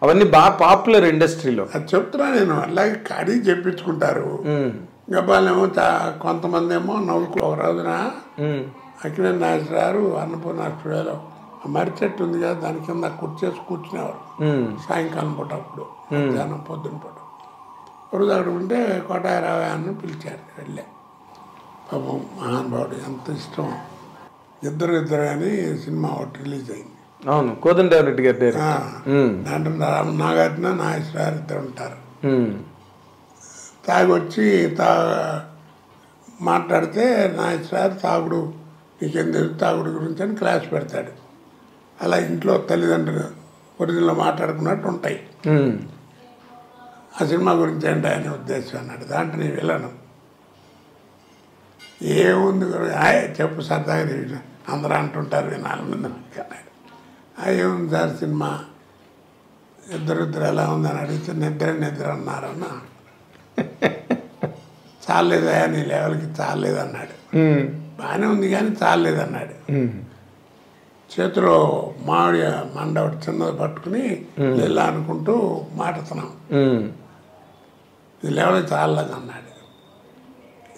అవన్నీ బాగా పాపులర్ ఇండస్ట్రీలో. అది చెప్తున్నా నేను. అలాగే ఖాళీ చెప్పించుకుంటారు. గబ్బాలేమో కొంతమంది ఏమో నవ్వుకు. ఒక రోజున అక్కినేని నాగేశ్వరరావు అన్నపూర్ణ స్టూడియోలో మర్రి చెట్టు ఉంది కదా, దాని కింద కుర్చేసి కూర్చునేవారు సాయంకాలం పూట. అప్పుడు మధ్యాహ్నం పొద్దున పూట రోజు అక్కడ ఉంటే కోటారావు అని పిలిచారు. వెళ్ళే పాపం మహానుభావుడు, ఎంత ఇష్టం. ఇద్దరు అని సినిమా ఒకటి రిలీజ్ అయింది. అవును, కోదండరామిరెడ్డి గారి దాంట్లో నాగార్జున నాగేశ్వరరావు ఇద్దరు ఉంటారు. తాగొచ్చి మాట్లాడితే నాగేశ్వరరావు తాగుడు నీకేం తెలుసు తాగుడు గురించి అని క్లాస్ పెడతాడు. అలా ఇంట్లో తల్లిదండ్రులు ఒరిజినల్ మాట్లాడుకున్నట్టు ఉంటాయి. ఆ సినిమా గురించి ఏంటి అనే ఉద్దేశం అన్నాడు. దాంట్లో నీ వెళ్ళను ఏముంది చెప్పు సరదాగా అందరూ అంటుంటారు వినాలి ముందు అన్నాడు. ఏముంది సార్ సినిమా, ఇద్దరు ఎలా ఉందని అడిగితే నిద్ర అన్నారన్న. చాలేదా నీ లెవెల్కి చాలేదన్నాడు. బాగానే ఉంది కానీ చాలేదన్నాడు. చేతిలో మామిడి మండ ఒకటి చిన్నది పట్టుకుని ఇలా అనుకుంటూ మాట్లాడుతున్నాం. ఇది లెవెల్కి చాలలేదు అన్నాడు.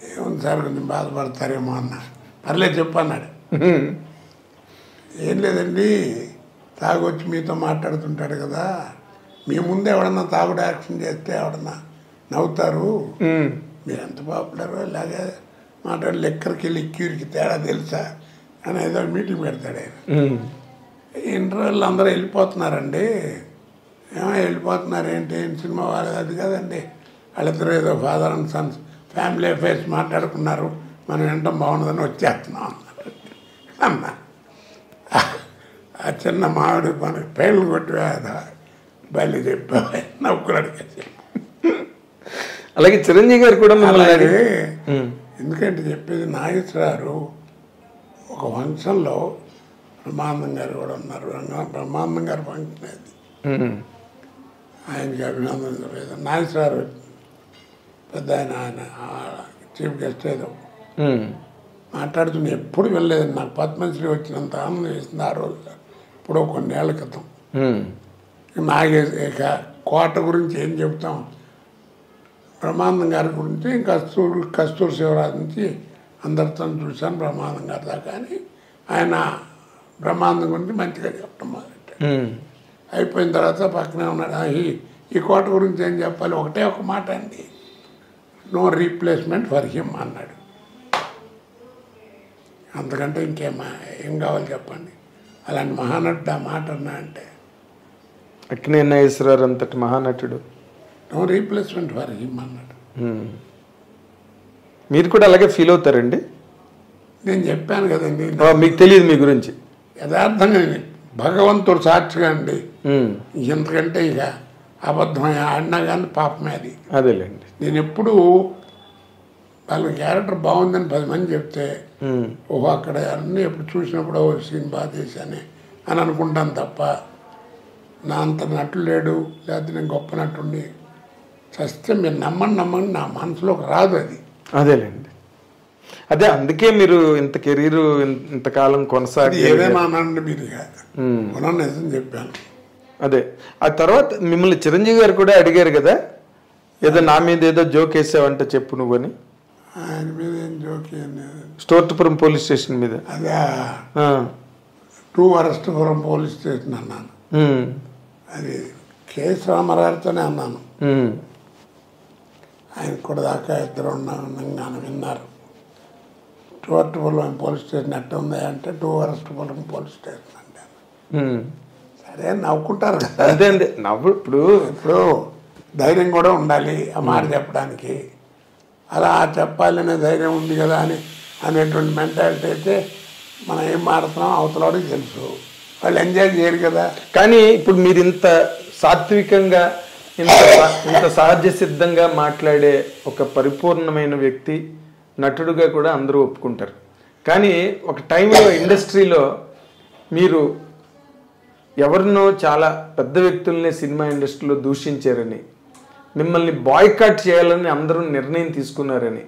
ఏముంది సార్ కొంచెం బాధపడతారేమో అన్నాడు. పర్లేదు చెప్పు అన్నాడు. ఏం లేదండి, తాగొచ్చి మీతో మాట్లాడుతుంటాడు కదా, మీ ముందు ఎవడన్నా తాగుడు యాక్షన్ చేస్తే ఎవడన్నా నవ్వుతారు, మీరు ఎంత పాపులరో ఇలాగే మాట్లాడి లెక్కరికి లిక్యూరికి తేడా తెలుసా అని ఏదో మీటింగ్ పెడతాడు ఆయన. ఇంటర్వ్యూలు అందరూ వెళ్ళిపోతున్నారండి. ఏమో వెళ్ళిపోతున్నారు ఏంటి, సినిమా వాళ్ళది అది కదండి, వాళ్ళిద్దరూ ఏదో father and Sons family affairs మాట్లాడుకున్నారు, మనం వింటాం బాగున్నదని వచ్చేస్తున్నాం అన్నారు. అన్నా ఆ చిన్న మామిడి మనకి పేర్లు కొట్టి బయలు చెప్పా నవ్వుకున్నాడు. అలాగే చిరంజీవి గారు కూడా ఎందుకంటే చెప్పేది నాగేశ్వరరావు ఒక ఫంక్షన్లో బ్రహ్మానందం గారు కూడా ఉన్నారు. బ్రహ్మానందం గారు ఫంక్షన్ అది, ఆయనకి అభినందన నాగేశ్వరరావు పెద్ద ఆయన చీఫ్ గెస్ట్ ఏదో మాట్లాడుతున్నా. ఎప్పుడు వెళ్ళలేదు, నాకు పద్మశ్రీ వచ్చినంత ఆనందం వేసింది ఆ రోజు, ఇప్పుడు కొన్నేళ్ల క్రితం. నాగేశ్ కోట గురించి ఏం చెప్తాం, బ్రహ్మానందం గారి గురించి కస్తూరి శివరాజు నుంచి అందరితో చూశాను బ్రహ్మానందం గారి దాకా అని ఆయన బ్రహ్మానందం గురించి మంచిగా చెప్పడం మొదలెట్టాడు. అయిపోయిన తర్వాత పక్కనే ఉన్నాడు, ఈ కోట గురించి ఏం చెప్పాలి, ఒకటే ఒక మాట అండి, నో రీప్లేస్మెంట్ ఫర్ హిమ్ అన్నాడు. అంతకంటే ఏం కావాలి చెప్పండి. అలాంటి మహానటుడు ఆ మాట అన్నా అంటే, అక్కినేని నాగేశ్వరరావు అంతటి మహానటుడు, నో రీప్లేస్మెంట్ ఫర్ హిమ్ అన్నాడు. మీరు కూడా అలాగే ఫీల్ అవుతారండి? నేను చెప్పాను కదండి, మీకు తెలియదు మీ గురించి యథార్థంగా భగవంతుడు సాక్షిగా అండి. ఎంతకంటే ఇక అబద్ధమై ఆడినా కానీ పాపమే అది. అదేలేండి. నేను ఎప్పుడు వాళ్ళ క్యారెక్టర్ బాగుందని 10 మంది చెప్తే ఓహో అక్కడ అన్నీ ఎప్పుడు చూసినప్పుడు ఓ సీన్ బాగా చేశానే అని అనుకుంటాను తప్ప, నా అంత నటుడు లేడు, లేకపోతే నేను గొప్ప నటుండి చస్తే మీరు నమ్మండి నా మనసులోకి రాదు అది. అదేలేండి, అదే అందుకే మీరు ఇంత కెరీర్ ఇంతకాలం కొనసాగి ఏదైనా అనండి మీరు నిజం చెప్పాను. అదే ఆ తర్వాత మిమ్మల్ని చిరంజీవి గారు కూడా అడిగారు కదా, ఏదో నా మీద ఏదో జోక్ వేసావంటే చెప్పు నువ్వని. ఆయన మీద ఏం జోక్? స్టోర్పురం పోలీస్ స్టేషన్ మీద. అదే 2 అరెస్ట్పురం పోలీస్ స్టేషన్ అన్నాను. అది కేఎస్ రామారావుతోనే అన్నాను. ఆయన కూడా దాకా ఇద్దరు ఉన్నాను విన్నారు. 2 అరెస్ట్పురం పోలీస్ స్టేషన్ ఎట్ట ఉంది అంటే 2 అరెస్ట్పురం పోలీస్ స్టేషన్ అంటే సరే నవ్వుకుంటారు కదా. అదే నవ్వు. ఇప్పుడు ధైర్యం కూడా ఉండాలి ఆ మాట చెప్పడానికి. అలా చెప్పాలనే ధైర్యం ఉంది కదా అనేటువంటి మెంటాలిటీ అయితే మనం ఏం మాడుతున్నాం అవతలవాడికి తెలుసు, వాళ్ళు ఎంజాయ్ చేయరు కదా. కానీ ఇప్పుడు మీరు ఇంత సాత్వికంగా ఇంత సహజ సిద్ధంగా మాట్లాడే ఒక పరిపూర్ణమైన వ్యక్తి, నటుడుగా కూడా అందరూ ఒప్పుకుంటారు. కానీ ఒక టైంలో ఇండస్ట్రీలో మీరు ఎవరినో చాలా పెద్ద వ్యక్తుల్ని సినిమా ఇండస్ట్రీలో దూషించారని, మిమ్మల్ని బాయ్కాట్ చేయాలని అందరూ నిర్ణయం తీసుకున్నారని,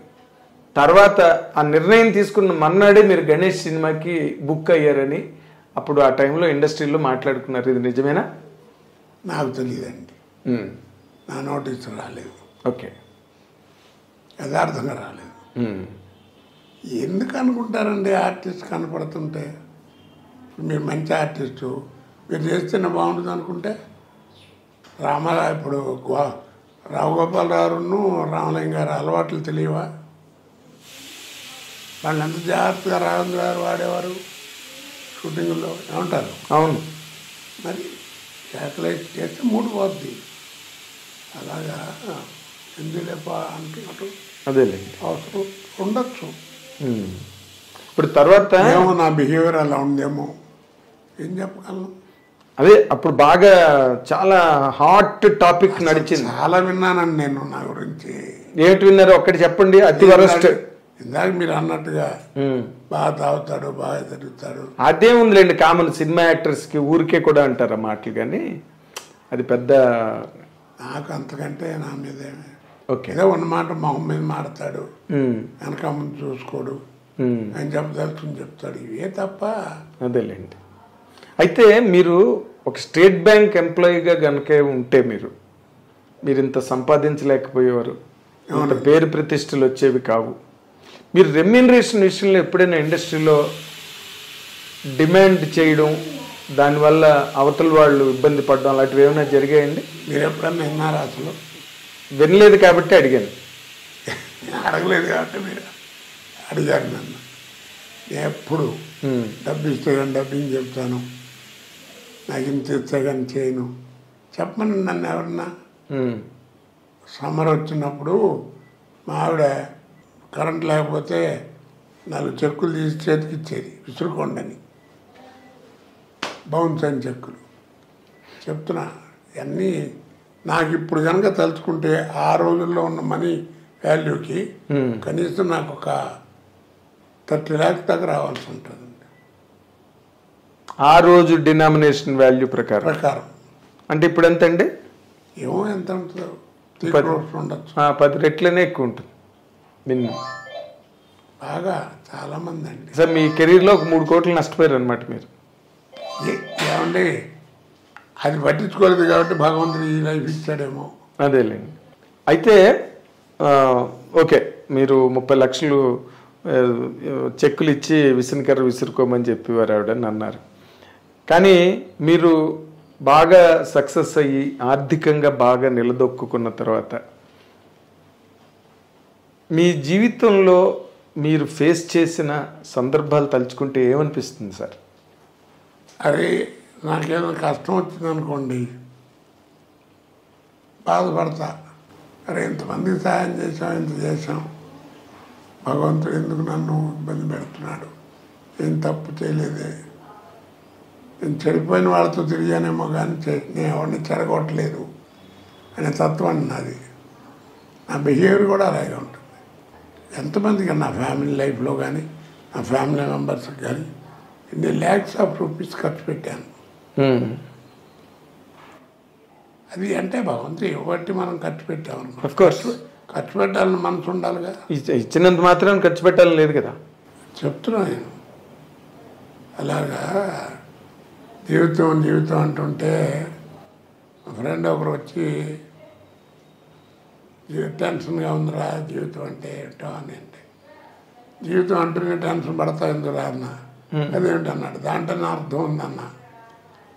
తర్వాత ఆ నిర్ణయం తీసుకున్న మర్నాడే మీరు గణేష్ సినిమాకి బుక్ అయ్యారని అప్పుడు ఆ టైంలో ఇండస్ట్రీలో మాట్లాడుకున్నారు. ఇది నిజమేనా? నాకు తెలియదండి. ఉమ్. నా నోటీసు రాలేదు, ఓకే. యథార్థంగా రాలేదు. ఉమ్. ఎందుకు అనుకుంటారండి ఆర్టిస్ట్ కనపడుతుంటే? మీరు మంచి ఆర్టిస్టు, మీరు చేస్తేనే బాగుంటుంది అనుకుంటే రామారావు ఇప్పుడు రావు గోపాలరావును రామలింగ గారు అలవాట్లు తెలియవా? వాళ్ళు ఎంత జాగ్రత్తగా రాఘవేంద్ర గారు వాడేవారు షూటింగ్లో, ఏమంటారు? అవును. మరి శాటిలైట్ చేస్తే మూడు పోద్ది. అలాగా ఎందులేప అంటున్నట్టు అదేలేండి. అవసరం ఉండొచ్చు. ఉమ్. ఇప్పుడు తర్వాత ఏమో నా బిహేవియర్ అలా ఉందేమో, ఏం చెప్పగలను. అదే అప్పుడు బాగా చాలా హాట్ టాపిక్ నడిచింది. చాలా విన్నానండి నేను నా గురించి. ఏమిటి విన్నారు ఒక్కటి చెప్పండి. అతి వరస్ట్. ఇందాక మీరు అన్నట్టుగా బాగా తాగుతాడు, బాగా తిరుగుతాడు. అదే ఉందిలేండి, కామన్ సినిమా యాక్టర్స్ కి ఊరికే కూడా అంటారు ఆ మాటలు, కానీ అది పెద్ద నాకు అంతకంటే నా మీద ఓకే. ఏదో ఉన్నమాట మొహం మీద మాడతాడు, వెనక ముందు చూసుకోడు, ఆయన చెప్పదలుచుకుని చెప్తాడు, ఇవే తప్ప. అదేలేండి. అయితే మీరు ఒక స్టేట్ బ్యాంక్ ఎంప్లాయీగా కనుక ఉంటే మీరు ఇంత సంపాదించలేకపోయేవారు, ఇంత పేరు ప్రతిష్టలు వచ్చేవి కావు. మీరు రెమ్యూనరేషన్ విషయంలో ఎప్పుడైనా ఇండస్ట్రీలో డిమాండ్ చేయడం, దానివల్ల అవతల వాళ్ళు ఇబ్బంది పడడం అలాంటివి ఏమైనా జరిగాయండి? మీరు ఎప్పుడన్నా విన్నారా? అసలు వినలేదు కాబట్టి అడిగాను. అడగలేదు కాబట్టి మీరు అడిగారు నన్ను. ఎప్పుడు డబ్బు ఇస్తే కానీ డబ్బింగ్ చెప్తాను, నాకు ఇంత ఇస్తే కానీ చేయను చెప్పమని నన్ను ఎవరన్నా. సమ్మర్ వచ్చినప్పుడు మా ఆవిడ కరెంట్ లేకపోతే 4 చెక్కులు తీసి చేతికి ఇచ్చేది, విసురుకోండని, బౌన్స్ అని చెక్కులు. చెప్తున్నా అన్నీ నాకు ఇప్పుడు కనుక తలుచుకుంటే ఆ రోజుల్లో ఉన్న మనీ వాల్యూకి కనీసం నాకు ఒక 30 lakhs దాకా రావాల్సి ఉంటుంది ఆ రోజు డినామినేషన్ వాల్యూ ప్రకారం. అంటే ఇప్పుడు ఎంత అండి? ఏమో ఎంత ఉంటుందో, 3 crores ఉండొచ్చు. 10 రెట్లనే ఎక్కువ ఉంటుంది మినిమం. బాగా చాలామంది అండి. సార్ మీ కెరీర్లో ఒక 3 కోట్లు నష్టపోయారు అనమాట మీరు. ఏమండి, అది పట్టించుకోలేదు కాబట్టి భగవంతుడు ఈ లైఫ్ ఇచ్చాడేమో. అదేలేండి. అయితే ఓకే, మీరు 30 లక్షలు చెక్కులు ఇచ్చి విసనకర్ర విసురుకోమని చెప్పేవారు ఆవిడని అన్నారు. కానీ మీరు బాగా సక్సెస్ అయ్యి ఆర్థికంగా బాగా నిలదొక్కున్న తర్వాత మీ జీవితంలో మీరు ఫేస్ చేసిన సందర్భాలు తలుచుకుంటే ఏమనిపిస్తుంది సార్? అరే, నాకేదో కష్టం వచ్చిందనుకోండి బాధపడతా. అరే, ఇంతమందికి సహాయం చేసాం, ఇంత చేసాం, భగవంతుడు ఎందుకు నన్ను ఇబ్బంది పెడుతున్నాడు, ఏం తప్పు చేయలేదే, నేను చెడిపోయిన వాళ్ళతో తిరిగానేమో కానీ నేను ఎవరిని చెరగొట్టలేదు అనే తత్వం నాది. నా బిహేవియర్ కూడా అలాగే ఉంటుంది. ఎంతమందికి నా ఫ్యామిలీ లైఫ్లో కానీ నా ఫ్యామిలీ మెంబర్స్కి కానీ ఇన్ని lakhs of rupees ఖర్చు పెట్టాను. అది అంటే భగవంతుడు ఇవ్వబట్టి మనం ఖర్చు పెట్టామనుకో, ఖర్చు పెట్టాలని మనసు ఉండాలిగా. ఇచ్చినంత మాత్రం ఖర్చు పెట్టాలని లేదు కదా. చెప్తున్నా నేను. అలాగా జీవితం అంటుంటే ఫ్రెండ్ ఒకరు వచ్చి టెన్షన్గా ఉందిరా జీవితం అంటే ఏంటో అని, అంటే జీవితం అంటూనే టెన్షన్ పడతా ఎందుకురా అన్న. అదేంటన్నాడు, దాంట్లోనే అర్థం ఉందన్న,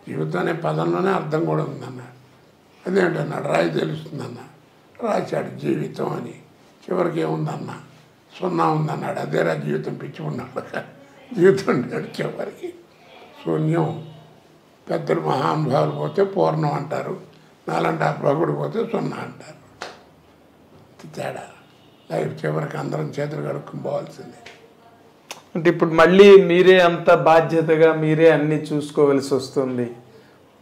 జీవితం అనే పదంలోనే అర్థం కూడా ఉందన్న. అదేంటన్నాడు, రాయి తెలుస్తుందన్న. రాశాడు జీవితం అని, చివరికి ఏముందన్న, 0 ఉందన్నాడు. అదేరా జీవితం, పిచ్చి ఉన్నాడు జీవితం అంటాడు చివరికి శూన్యం. పెద్దలు మహానుభావులు పోతే పూర్ణం అంటారు, నాలంటే ఆ ప్రభుడు పోతే 0 అంటారు. తేడా. లైఫ్ చివరికి అందరం చేతులు కడుక్కుని పోవాల్సిందే. అంటే ఇప్పుడు మళ్ళీ మీరే అంత బాధ్యతగా మీరే అన్నీ చూసుకోవలసి వస్తుంది,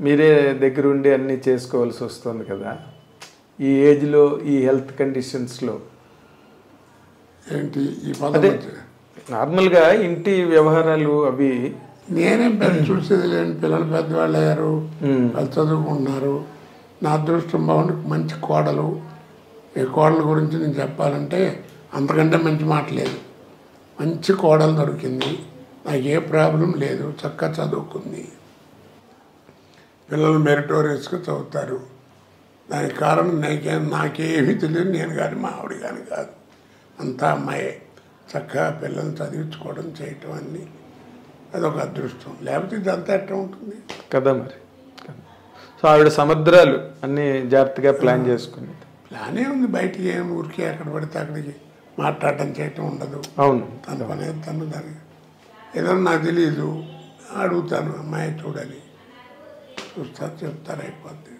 మీరే దగ్గరుండి అన్నీ చేసుకోవాల్సి వస్తుంది కదా ఈ ఏజ్లో, ఈ హెల్త్ కండిషన్స్లో. ఏంటి ఈ పదం? నార్మల్గా ఇంటి వ్యవహారాలు అవి నేనేం పెద్ద చూసేది లేని, పిల్లలు పెద్దవాళ్ళు అయ్యారు, వాళ్ళు చదువుకుంటున్నారు. నా అదృష్టం బాగుండి మంచి కోడలు. ఈ కోడల గురించి నేను చెప్పాలంటే అంతకంటే మంచి మాట లేదు. మంచి కోడలు దొరికింది, నాకు ఏ ప్రాబ్లం లేదు, చక్కగా చదువుకుంది. పిల్లలు మెరిటోరియస్గా చదువుతారు. దానికి కారణం నాకేమీ తెలియదు, నేను కానీ మా ఆవిడ కానీ కాదు, అంతా అమ్మాయే. చక్కగా పిల్లల్ని చదివించుకోవడం చేయటం అన్నీ అదొక అదృష్టం. లేకపోతే ఇదంతా ఎట్లా ఉంటుంది కదా మరి. సో ఆవిడ సముద్రాలు అన్నీ జాగ్రత్తగా ప్లాన్ చేసుకునేది. ప్లానే ఉంది, బయటికి ఏం ఊరికి ఎక్కడ పడితే అక్కడికి మాట్లాడటం చేయటం ఉండదు. అవును, తన పని తను దానికి ఏదన్నా నాకు తెలియదు అడుగుతాను, అమ్మాయి చూడాలి, చూస్తారు, చెప్తారు, అయిపోద్ది.